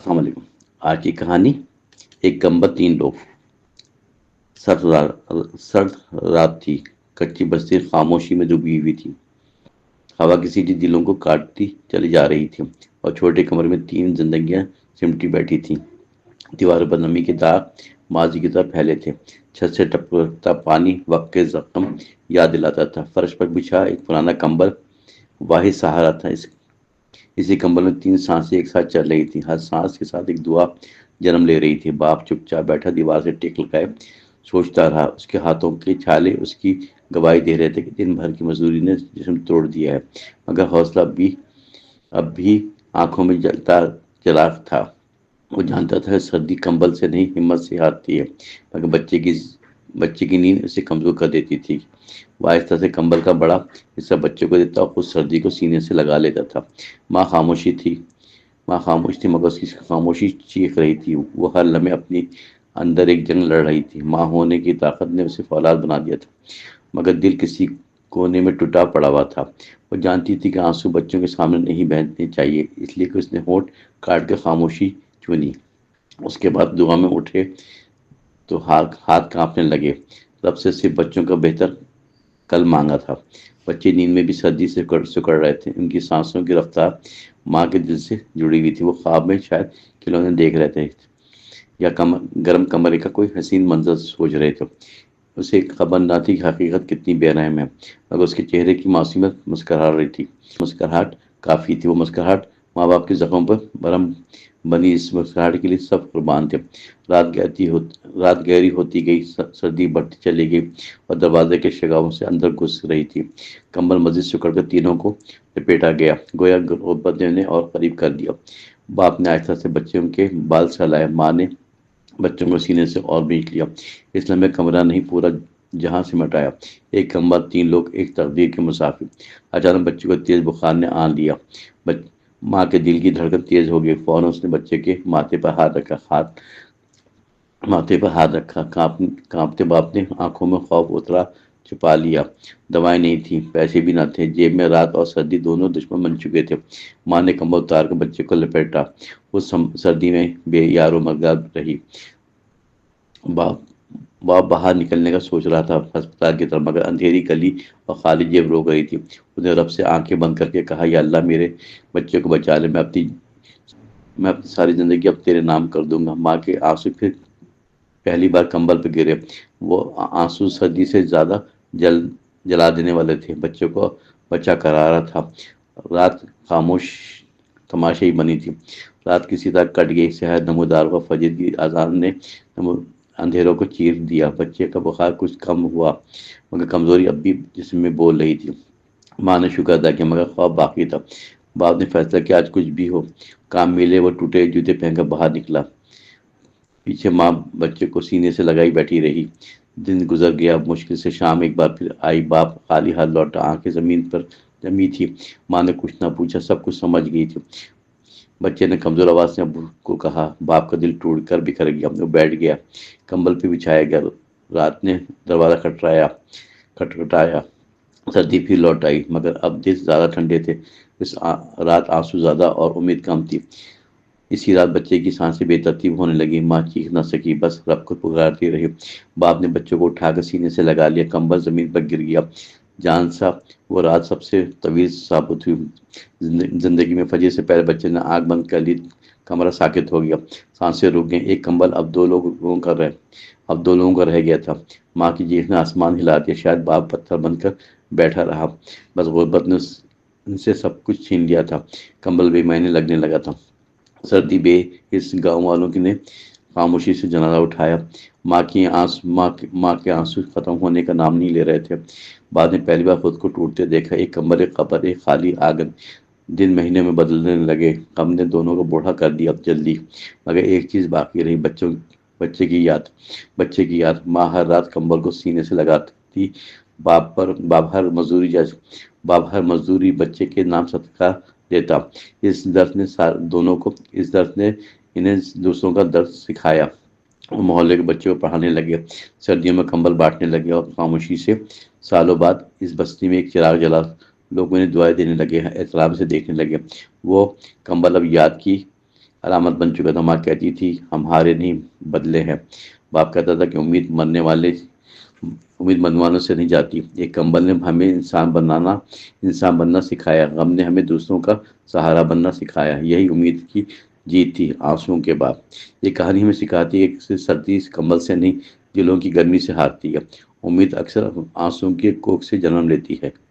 السلام علیکم۔ آج کی کہانی ایک کمبل تین لوگ۔ سرد رات تھی، کچی بستی خاموشی میں ڈوبی ہوئی تھی۔ ہوا کی سیٹی دلوں کو کاٹتی چلی جا رہی تھی اور چھوٹے کمرے میں تین زندگیاں سمٹی بیٹھی تھیں۔ دیواروں پر نمی کے داغ ماضی کی طرح پھیلے تھے۔ چھت سے ٹپکتا پانی وقت کے زخم یاد دلاتا تھا۔ فرش پر بچھا ایک پرانا کمبل واحد سہارا تھا۔ اسی کمبل میں تین سانسیں ایک ساتھ چل رہی تھیں، ہر سانس کے ساتھ ایک دعا جنم لے رہی تھی۔ باپ چپ چاپ بیٹھا دیوار سے ٹیک لگائے سوچتا رہا۔ اس کے ہاتھوں کے چھالے اس کی گواہی دے رہے تھے کہ دن بھر کی مزدوری نے جسم توڑ دیا ہے، مگر حوصلہ اب بھی آنکھوں میں جلا تھا۔ وہ جانتا تھا سردی کمبل سے نہیں، ہمت سے ہارتی ہے، مگر بچے کی نیند اسے کمزور کر دیتی تھی۔ وہ آہستہ سے کمبل کا بڑا حصہ بچے کو دیتا اور خود سردی کو سینے سے لگا لیتا تھا۔ ماں خاموش تھی، مگر اس کی خاموشی چیخ رہی تھی۔ وہ ہر لمحے اپنی اندر ایک جنگ لڑ رہی تھی۔ ماں ہونے کی طاقت نے اسے فولاد بنا دیا تھا، مگر دل کسی کونے میں ٹوٹا پڑا ہوا تھا۔ وہ جانتی تھی کہ آنسو بچوں کے سامنے نہیں بہنے چاہیے، اس لیے کہ اس نے ہونٹ کاٹ کے خاموشی چنی۔ اس کے بعد دعا میں اٹھے تو ہاتھ کانپنے لگے۔ رب سے صرف بچوں کا بہتر کل مانگا تھا۔ بچے نیند میں بھی سردی سے سکڑ رہے تھے۔ ان کی سانسوں کی رفتار ماں کے دل سے جڑی ہوئی تھی۔ وہ خواب میں شاید کھلونے دیکھ رہے تھے یا گرم کمرے کا کوئی حسین منظر سوچ رہے تھے۔ اسے خبر نہ تھی کہ حقیقت کتنی بے رحم ہے، مگر اس کے چہرے کی معصومیت مسکرا رہی تھی۔ مسکراہٹ کافی تھی۔ وہ مسکراہٹ ماں باپ کے زخموں پر برہم بنی۔ اس مسکراہٹ کے لیے سب قربان تھے۔ رات گہری ہوتی گئی، سردی بڑھتی چلی گئی اور دروازے کے شگافوں سے اندر گھس رہی تھی۔ کمبل مزید سکڑ کر تینوں کو لپیٹا گیا، گویا غربت نے انہیں اور قریب کر دیا۔ باپ نے آہستہ سے بچوں کے بال سہلائے، ماں نے بچوں کو سینے سے اور بھینچ لیا۔ اس لمحے کمرہ نہیں، پورا جہاں سمٹ آیا۔ ایک کمبل، تین لوگ، ایک تقدیر کے مسافر۔ اچانک بچے کو تیز بخار نے آن لیا۔ ماں کے دل کی دھڑکن تیز ہو گئی۔ فوراً اس نے بچے کے ماتھے پر ہاتھ رکھا۔ کانپتے باپ نے آنکھوں میں خوف اترا چھپا لیا۔ دوائیں نہیں تھیں، پیسے بھی نہ تھے جیب میں۔ رات اور سردی دونوں دشمن بن چکے تھے۔ ماں نے کمبل اتار کر بچے کو لپیٹا۔ اس سردی میں بے یار و مددگار رہی۔ باپ باہر نکلنے کا سوچ رہا تھا ہسپتال کی طرف، مگر اندھیری گلی اور خالی جیب روک رہی تھی۔ اس نے رب سے آنکھیں بند کر کے کہا، یا اللہ میرے بچے کو بچا لے، میں اپنی ساری زندگی اب تیرے نام کر دوں گا۔ ماں کے آنسو پھر پہلی بار کمبل پہ گرے۔ وہ آنسو سردی سے زیادہ جلا دینے والے تھے۔ بچوں کو بچا کرارا تھا۔ رات خاموش تماشائی بنی تھی۔ رات کسی طرح کٹ گئی۔ شہر نمودار ہوا۔ فجر کی اذان نے اندھیروں کو چیر دیا۔ بچے کا بخار کچھ کم ہوا، مگر کمزوری اب بھی جسم میں بول رہی تھی۔ ماں نے شکر ادا کیا، مگر خواب باقی تھا۔ باپ نے فیصلہ کیا آج کچھ بھی ہو کام ملے۔ وہ ٹوٹے جوتے پہن کر باہر نکلا۔ پیچھے ماں بچے کو سینے سے لگائی بیٹھی رہی۔ دن گزر گیا، مشکل سے شام ایک بار پھر آئی۔ باپ خالی ہاتھ لوٹا، آنکھیں زمین پر جمی تھی۔ ماں نے کچھ نہ پوچھا، سب کچھ سمجھ گئی تھی۔ بچے نے کمزور آواز سے ابو کو کہا۔ باپ کا دل ٹوٹ کر بکھر گیا۔ وہ بیٹھ گیا، کمبل پہ بچھایا گیا۔ رات نے دروازہ کھٹکھٹایا۔ سردی پھر لوٹ آئی، مگر اب دل زیادہ ٹھنڈے تھے۔ اس رات آنسو زیادہ اور امید کم تھی۔ اسی رات بچے کی سانسیں بے ترتیب ہونے لگی۔ ماں چیخ نہ سکی، بس رب کو پکارتی رہی۔ باپ نے بچوں کو اٹھا کر سینے سے لگا لیا۔ کمبل زمین پر گر گیا۔ جان سا وہ رات سب سے طویل ثابت ہوئی زندگی میں۔ فجر سے پہلے بچے نے آنکھ بند کر لی۔ کمرہ ساکت ہو گیا، سانسیں رک گئیں۔ ایک کمبل اب دو لوگوں کا رہ گیا تھا۔ ماں کی چیخ نے آسمان ہلا دیا۔ شاید باپ پتھر بن کر بیٹھا رہا، بس غربت نے ان سے سب کچھ چھین لیا تھا۔ کمبل بے معنی لگنے لگا تھا۔ سردی بے حس گاؤں والوں نے خاموشی سے جنازہ اٹھایا۔ ماں کے آنسو ختم ہونے کا نام نہیں لے رہے تھے۔ بعد نے پہلی بار خود کو ٹوٹتے دیکھا۔ ایک کمبل، ایک قبر، ایک خالی آنگن۔ دن مہینے میں بدلنے لگے۔ غم نے دونوں کو بوڑھا کر دیا جلدی، مگر ایک چیز باقی رہی، بچے کی یاد۔ ماں ہر رات کمبل کو سینے سے لگاتی۔ باپ ہر مزدوری بچے کے نام صدقہ دیتا۔ اس درد نے انہیں دوسروں کا درد سکھایا۔ وہ محلے کے بچوں کو پڑھانے لگے، سردیوں میں کمبل بانٹنے لگے اور خاموشی سے سالوں بعد اس بستی میں ایک چراغ جلا۔ لوگ انہیں دعائیں دینے لگے، احترام سے دیکھنے لگے۔ وہ کمبل اب علامت بن چکا تھا۔ ماں کہتی تھی ہم ہارے نہیں، بدلے ہیں۔ باپ کہتا تھا کہ امید مرنے والوں سے نہیں جاتی۔ ایک کمبل نے ہمیں انسان بننا سکھایا، غم نے ہمیں دوسروں کا سہارا بننا سکھایا۔ یہی امید کی جیت تھی آنسوؤں کے بعد۔ یہ کہانی ہمیں سکھاتی ہے کہ سردی کمبل سے نہیں، دلوں کی گرمی سے ہارتی ہے۔ امید اکثر آنسوؤں کی کوکھ سے جنم لیتی ہے۔